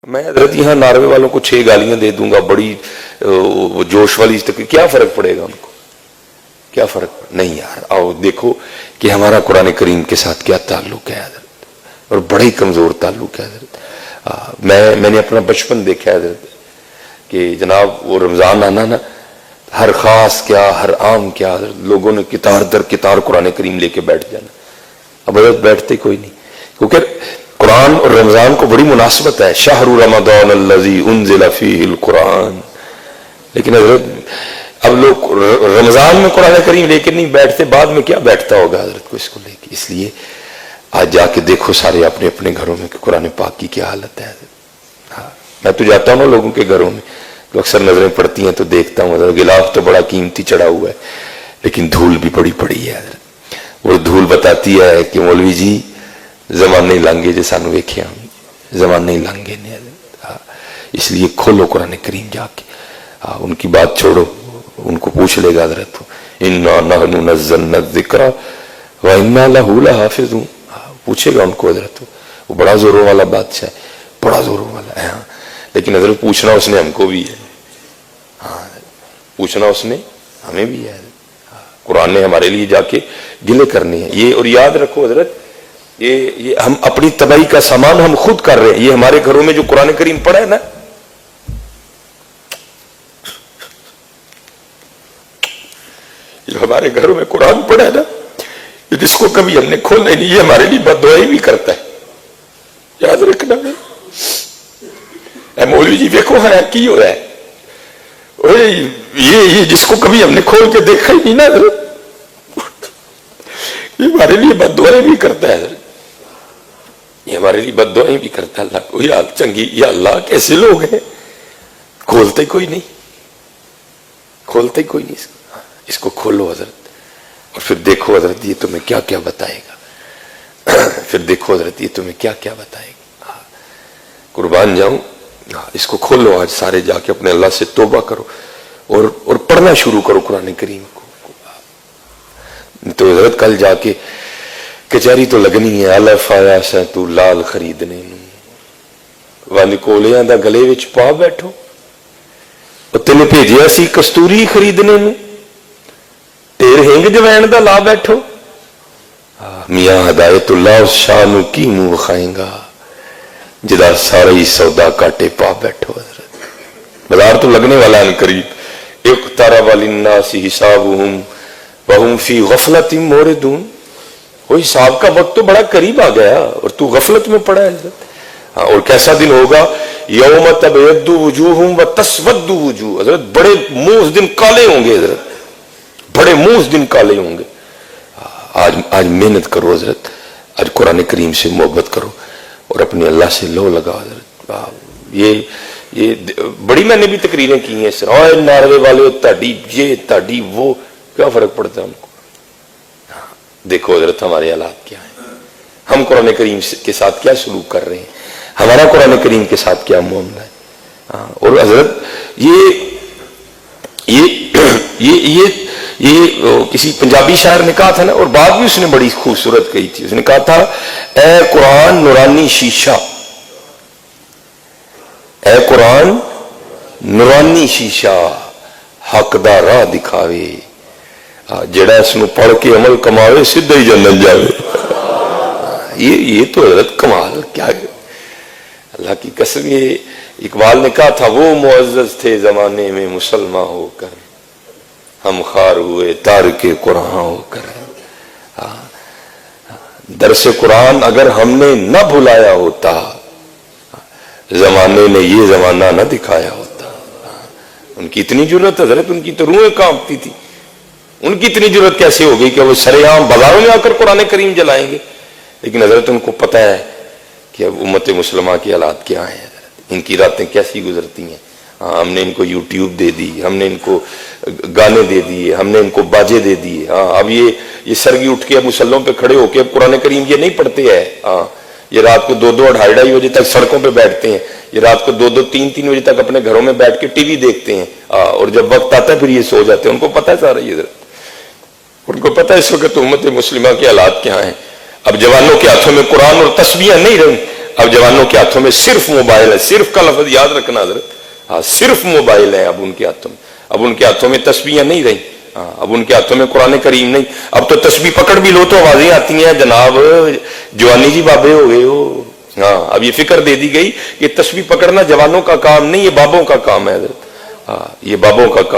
میں حضرت یہاں ناروے والوں کو 6 گالیاں دے دوں گا بڑی جوش والی تقریر، کیا فرق پڑے گا ان کو؟ کیا فرق نہیں یار، آؤ دیکھو کہ ہمارا قرآن کریم کے ساتھ کیا تعلق ہے حضرت، اور بڑا ہی کمزور تعلق ہے حضرت۔ میں نے اپنا بچپن دیکھا ہے حضرت کہ جناب وہ رمضان آنا نا، ہر خاص کیا ہر عام کیا حضرت لوگوں نے کتار در کتار قرآن کریم لے کے بیٹھ جانا۔ اب حضرت بیٹھتے کوئی نہیں، کیونکہ قرآن اور رمضان کو بڑی مناسبت ہے، شہر رمضان الذی انزل فیہ القرآن، لیکن حضرت اب لوگ رمضان میں قرآن کریم لے کے نہیں بیٹھتے، بعد میں کیا بیٹھتا ہوگا حضرت کو اس کو لے کے۔ اس لیے آج جا کے دیکھو سارے اپنے اپنے گھروں میں کہ قرآن پاک کی کیا حالت ہے حضرت۔ ہاں میں تو جاتا ہوں نا لوگوں کے گھروں میں، تو اکثر نظریں پڑتی ہیں تو دیکھتا ہوں حضرت غلاف تو بڑا قیمتی چڑھا ہوا ہے، لیکن دھول بھی بڑی پڑی ہے حضرت۔ وہ دھول بتاتی ہے کہ مولوی جی زمانے لنگے جے سانو ویکھیا زمانے لنگے نے حضرت۔ اس لیے کھولو قرآن کریم جا کے، ان کی بات چھوڑو، ان کو پوچھ لے گا حضرت انا نحن نزلنا الذکر وانا لہ لحافظون، پوچھے گا ان کو حضرت۔ وہ بڑا زوروں والا بادشاہ ہے، بڑا زوروں والا ہے، ہاں لیکن حضرت پوچھنا اس نے ہم کو بھی ہے، ہاں پوچھنا اس نے ہمیں بھی ہے۔ قرآن نے ہمارے لیے جا کے گلے کرنے ہیں یہ، اور یاد رکھو حضرت یہ ہم اپنی تباہی کا سامان ہم خود کر رہے ہیں۔ یہ ہمارے گھروں میں جو قرآن کریم پڑھا ہے نا، جو ہمارے گھروں میں قرآن پڑھا ہے نا، جس کو کبھی ہم نے کھولنا نہیں، یہ ہمارے لیے بد دعائی بھی کرتا ہے، یاد رکھنا۔ اے مولوی جی دیکھو ہے کی ہو رہا ہے، یہ جس کو کبھی ہم نے کھول کے دیکھا ہی نہیں نا حضرت، یہ ہمارے لیے بد دعائیں بھی کرتا ہے حضرت، یہ ہمارے لیے بد دعائیں بھی کرتا ہے۔ اللہ کو یا چنگی یا اللہ کیسے لوگ ہیں، کھولتے کوئی نہیں، کھولتے کوئی نہیں، اس کو کھولو حضرت، اور پھر دیکھو حضرت یہ تمہیں کیا کیا بتائے گا، پھر دیکھو حضرت یہ تمہیں کیا کیا بتائے گا۔ قربان جاؤں، اس کو کھولو آج سارے جا کے اپنے اللہ سے توبہ کرو اور پڑھنا شروع کرو قرآن کریم کو۔ تو حضرت کل جا کے کچہری تو لگنی ہے، الف آیا سا تو لال خریدنے ون کولیاں دا گلے وچ پا بیٹھو، اور تینوں بھیجیا سی کستوری خریدنے میں، تیر ہنگ جوین دا لا بیٹھو۔ میاں ہدایت اللہ اس شاہ نو کی منہ کھائیں گا جدا سارا ہی سودا کاٹے پا بیٹھو حضرت۔ بازار تو لگنے والا ہے قریب، اقترب للناس حسابهم وهم فی غفلۃ موردون، وہ حساب کا وقت تو بڑا قریب آ گیا اور تو غفلت میں پڑا ہے حضرت۔ اور کیسا دن ہوگا، یوم تبیض وجوہ وتسود وجوہ، حضرت بڑے منہ اس دن کالے ہوں گے حضرت، بڑے منہ اس دن کالے ہوں گے۔ آج محنت کرو حضرت، آج قرآن کریم سے محبت کرو اور اپنے اللہ سے لو لگا حضرت۔ یہ بڑی میں نے بھی تقریریں کی ہیں، سر اوے ناروے والے تاڑی یہ تاڑی وہ، کیا فرق پڑتا ہے ان کو؟ دیکھو حضرت ہمارے حالات کیا ہیں، ہم قرآن کریم کے ساتھ کیا سلوک کر رہے ہیں، ہمارا قرآن کریم کے ساتھ کیا معاملہ ہے۔ اور حضرت یہ کسی پنجابی شاعر نے کہا تھا نا، اور بات بھی اس نے بڑی خوبصورت کہی تھی، اس نے کہا تھا اے قرآن نورانی شیشہ، اے قرآن نورانی شیشہ حق دا راہ دکھاوے، جڑا اس نو پڑھ کے عمل کماوے سدھا ہی جنت جاوے۔ یہ تو حضرت کمال کیا ہے، اللہ کی قسم۔ یہ اقبال نے کہا تھا وہ معزز تھے زمانے میں مسلمان ہو کر، ہم خار ہوئے تارک قرآن ہو کر۔ درس قرآن اگر ہم نے نہ بھلایا ہوتا، زمانے نے یہ زمانہ نہ دکھایا ہوتا۔ ان کی اتنی جرت حضرت، ان کی تو روحیں کانپتی تھی، ان کی اتنی جرت کیسے ہو گئی کہ وہ سرے عام بازاروں میں آ کر قرآن کریم جلائیں گے؟ لیکن حضرت ان کو پتہ ہے کہ اب امت مسلمہ کے حالات کیا ہیں حضرت، ان کی راتیں کیسی گزرتی ہیں۔ ہم نے ان کو یوٹیوب دے دی، ہم نے ان کو گانے دے دیے، ہم نے ان کو باجے دے دیے۔ اب یہ سرگی اٹھ کے اب مسلوں پہ کھڑے ہو کے اب قرآن کریم یہ نہیں پڑھتے ہیں، یہ رات کو 2-2 2:30 بجے تک سڑکوں پہ بیٹھتے ہیں، یہ رات کو 2-2 3-3 بجے تک اپنے گھروں میں بیٹھ کے ٹی وی دیکھتے ہیں، اور جب وقت آتا ہے پھر یہ سو جاتے ہیں۔ ان کو پتہ ہے سارا یہ حضرت، ان کو پتہ ہے اس وقت امت مسلمہ کے حالات کیا ہیں۔ اب جوانوں کے ہاتھوں میں قرآن اور تسبیحیں نہیں رہی، اب جوانوں کے ہاتھوں میں صرف موبائل ہے، صرف کا لفظ یاد رکھنا حضرت، ہاں صرف موبائل ہے اب ان کے ہاتھوں میں، اب ان کے ہاتھوں میں تسبیحیں نہیں رہی، ہاں اب ان کے ہاتھوں میں قرآن کریم نہیں، اب تو تسبیح پکڑ بھی لو تو آوازیں آتی ہیں جناب جوانی جی بابے ہو گئے ہو، ہاں اب یہ فکر دے دی گئی کہ تسبیح پکڑنا جوانوں کا کام نہیں، یہ بابوں کا کام ہے حضرت، ہاں یہ بابوں کا کام